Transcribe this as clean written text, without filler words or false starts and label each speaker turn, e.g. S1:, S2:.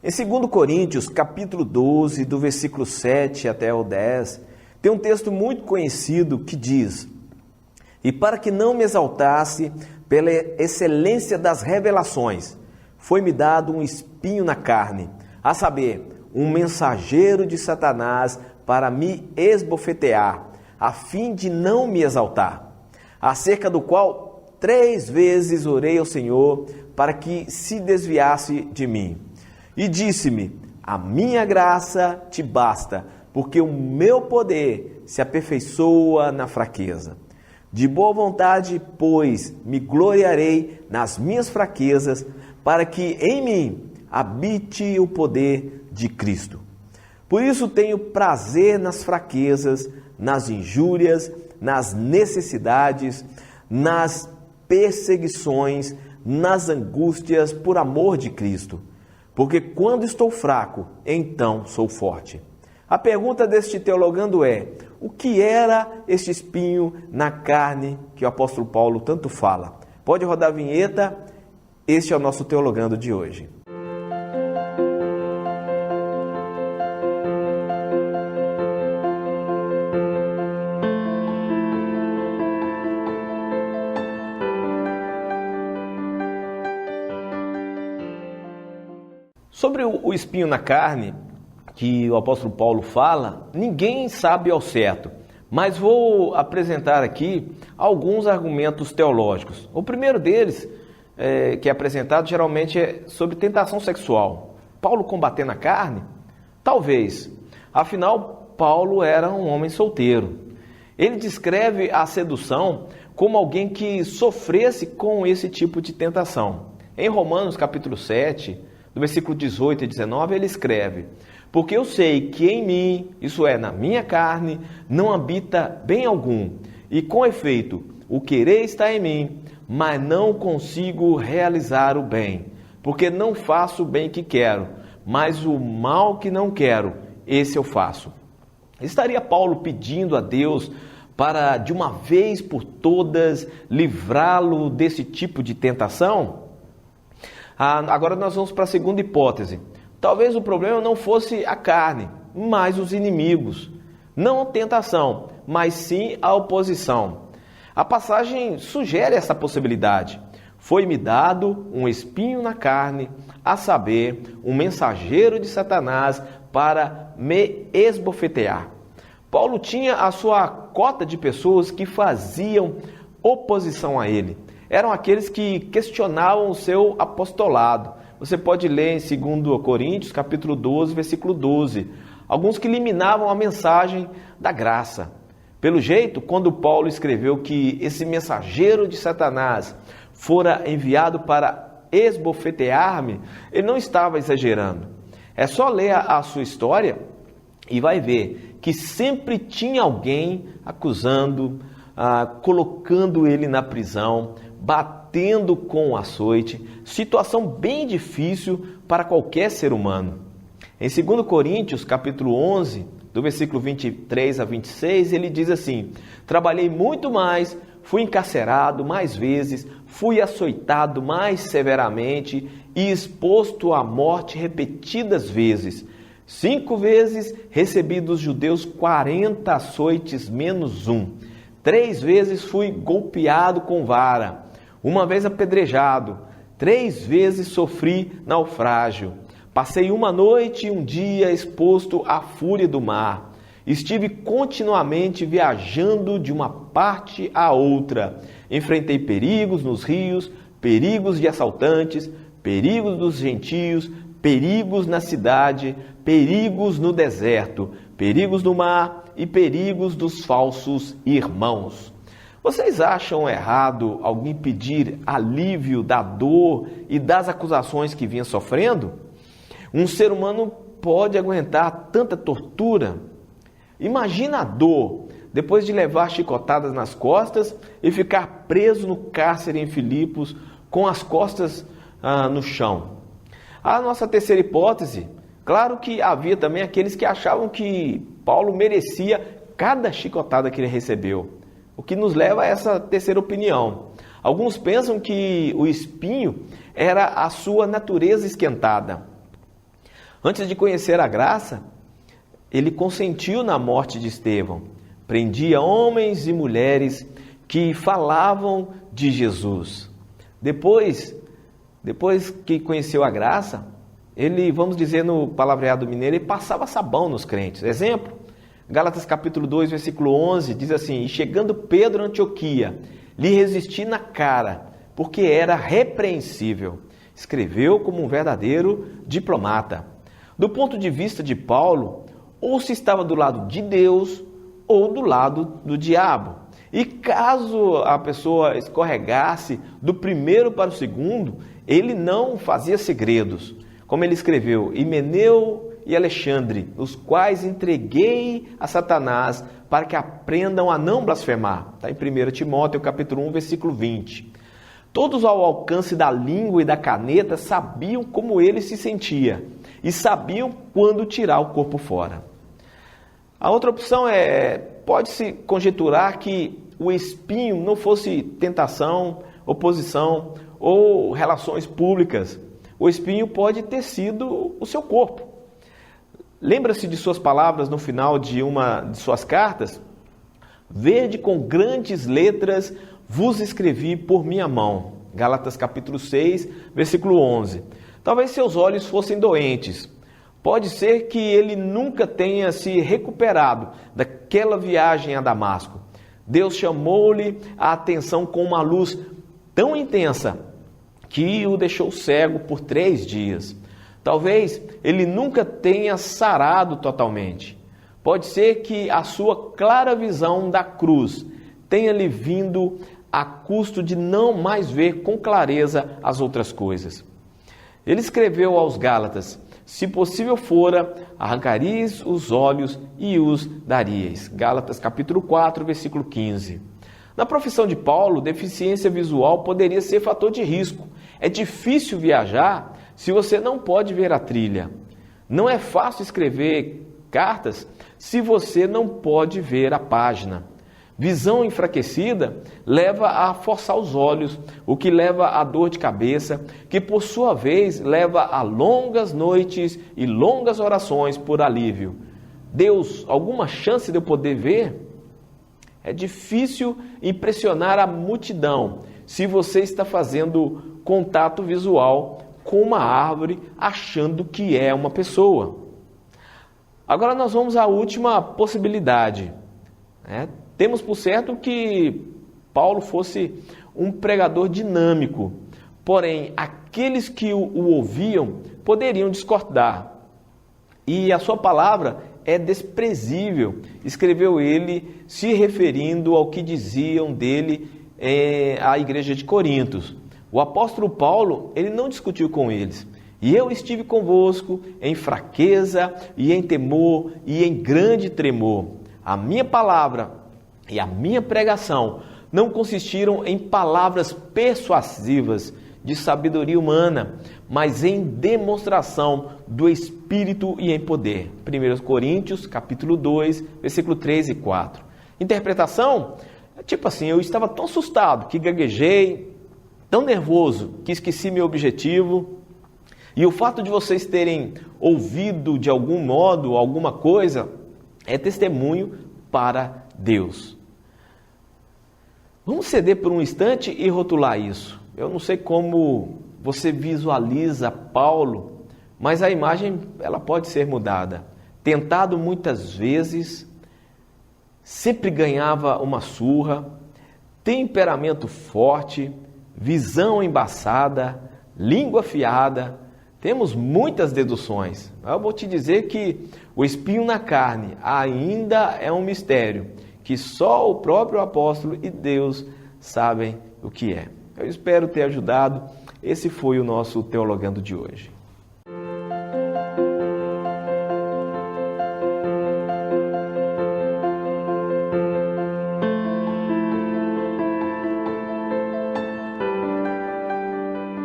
S1: Em 2 Coríntios, capítulo 12, do versículo 7 até o 10, tem um texto muito conhecido que diz: "E para que não me exaltasse pela excelência das revelações, foi-me dado um espinho na carne, a saber, um mensageiro de Satanás para me esbofetear, a fim de não me exaltar, acerca do qual 3 vezes orei ao Senhor para que se desviasse de mim. E disse-me: a minha graça te basta, porque o meu poder se aperfeiçoa na fraqueza. De boa vontade, pois, me gloriarei nas minhas fraquezas, para que em mim habite o poder de Cristo. Por isso tenho prazer nas fraquezas, nas injúrias, nas necessidades, nas perseguições, nas angústias por amor de Cristo. Porque quando estou fraco, então sou forte." A pergunta deste teologando é: o que era este espinho na carne que o apóstolo Paulo tanto fala? Pode rodar a vinheta, este é o nosso teologando de hoje. Sobre o espinho na carne, que o apóstolo Paulo fala, ninguém sabe ao certo, mas vou apresentar aqui alguns argumentos teológicos. O primeiro deles, que é apresentado, geralmente é sobre tentação sexual. Paulo combatendo a carne? Talvez. Afinal, Paulo era um homem solteiro. Ele descreve a sedução como alguém que sofresse com esse tipo de tentação. Em Romanos capítulo 7, no versículo 18 e 19, ele escreve: "Porque eu sei que em mim, isso é, na minha carne, não habita bem algum, e com efeito, o querer está em mim, mas não consigo realizar o bem, porque não faço o bem que quero, mas o mal que não quero, esse eu faço." Estaria Paulo pedindo a Deus para, de uma vez por todas, livrá-lo desse tipo de tentação? Agora nós vamos para a segunda hipótese. Talvez o problema não fosse a carne, mas os inimigos. Não a tentação, mas sim a oposição. A passagem sugere essa possibilidade. "Foi-me dado um espinho na carne, a saber, um mensageiro de Satanás para me esbofetear." Paulo tinha a sua cota de pessoas que faziam oposição a ele. Eram aqueles que questionavam o seu apostolado. Você pode ler em 2 Coríntios, capítulo 12, versículo 12. Alguns que eliminavam a mensagem da graça. Pelo jeito, quando Paulo escreveu que esse mensageiro de Satanás fora enviado para esbofetear-me, ele não estava exagerando. É só ler a sua história e vai ver que sempre tinha alguém acusando, colocando ele na prisão, batendo com o açoite, situação bem difícil para qualquer ser humano. Em 2 Coríntios, capítulo 11, do versículo 23 a 26, ele diz assim: "Trabalhei muito mais, fui encarcerado mais vezes, fui açoitado mais severamente e exposto à morte repetidas vezes. 5 vezes recebi dos judeus 40 açoites menos um. 3 vezes fui golpeado com vara, 1 vez apedrejado, 3 vezes sofri naufrágio. Passei 1 noite e 1 dia exposto à fúria do mar. Estive continuamente viajando de uma parte a outra. Enfrentei perigos nos rios, perigos de assaltantes, perigos dos gentios, perigos na cidade, perigos no deserto, perigos no mar e perigos dos falsos irmãos." Vocês acham errado alguém pedir alívio da dor e das acusações que vinha sofrendo? Um ser humano pode aguentar tanta tortura? Imagina a dor depois de levar chicotadas nas costas e ficar preso no cárcere em Filipos com as costas no chão. A nossa terceira hipótese, claro que havia também aqueles que achavam que Paulo merecia cada chicotada que ele recebeu, o que nos leva a essa terceira opinião. Alguns pensam que o espinho era a sua natureza esquentada. Antes de conhecer a graça, ele consentiu na morte de Estevão. Prendia homens e mulheres que falavam de Jesus. Depois que conheceu a graça, ele, vamos dizer no palavreado mineiro, ele passava sabão nos crentes. Exemplo, Gálatas capítulo 2, versículo 11, diz assim: E chegando Pedro a Antioquia, lhe resisti na cara, porque era repreensível. Escreveu como um verdadeiro diplomata. Do ponto de vista de Paulo, ou se estava do lado de Deus ou do lado do diabo. E caso a pessoa escorregasse do primeiro para o segundo, ele não fazia segredos. Como ele escreveu: Himeneu e Alexandre, os quais entreguei a Satanás para que aprendam a não blasfemar. Está em 1 Timóteo capítulo 1, versículo 20. Todos ao alcance da língua e da caneta sabiam como ele se sentia e sabiam quando tirar o corpo fora. A outra opção pode-se conjecturar que o espinho não fosse tentação, oposição ou relações públicas. O espinho pode ter sido o seu corpo. Lembra-se de suas palavras no final de uma de suas cartas? Verde com grandes letras vos escrevi por minha mão. Gálatas capítulo 6, versículo 11. Talvez seus olhos fossem doentes. Pode ser que ele nunca tenha se recuperado daquela viagem a Damasco. Deus chamou-lhe a atenção com uma luz tão intensa que o deixou cego por 3 dias. Talvez ele nunca tenha sarado totalmente. Pode ser que a sua clara visão da cruz tenha lhe vindo a custo de não mais ver com clareza as outras coisas. Ele escreveu aos Gálatas: se possível fora, arrancaríeis os olhos e os daríeis. Gálatas capítulo 4, versículo 15. Na profissão de Paulo, deficiência visual poderia ser fator de risco. É difícil viajar se você não pode ver a trilha. Não é fácil escrever cartas se você não pode ver a página. Visão enfraquecida leva a forçar os olhos, o que leva a dor de cabeça, que por sua vez leva a longas noites e longas orações por alívio. Deus, alguma chance de eu poder ver? É difícil impressionar a multidão se você está fazendo contato visual com uma árvore achando que é uma pessoa. Agora nós vamos à última possibilidade. Temos por certo que Paulo fosse um pregador dinâmico, porém aqueles que o ouviam poderiam discordar. E a sua palavra é desprezível, escreveu ele se referindo ao que diziam dele a igreja de Corinto. O apóstolo Paulo, ele não discutiu com eles. E eu estive convosco em fraqueza e em temor e em grande tremor. A minha palavra e a minha pregação não consistiram em palavras persuasivas de sabedoria humana, mas em demonstração do Espírito e em poder. 1 Coríntios, capítulo 2, versículo 3 e 4. Interpretação? Tipo assim, eu estava tão assustado que gaguejei, tão nervoso que esqueci meu objetivo. E o fato de vocês terem ouvido de algum modo alguma coisa é testemunho para Deus. Vamos ceder por um instante e rotular isso. Eu não sei como você visualiza Paulo, mas a imagem ela pode ser mudada. Tentado muitas vezes, sempre ganhava uma surra, temperamento forte, visão embaçada, língua afiada. Temos muitas deduções. Eu vou te dizer que o espinho na carne ainda é um mistério, que só o próprio apóstolo e Deus sabem o que é. Eu espero ter ajudado. Esse foi o nosso Teologando de hoje.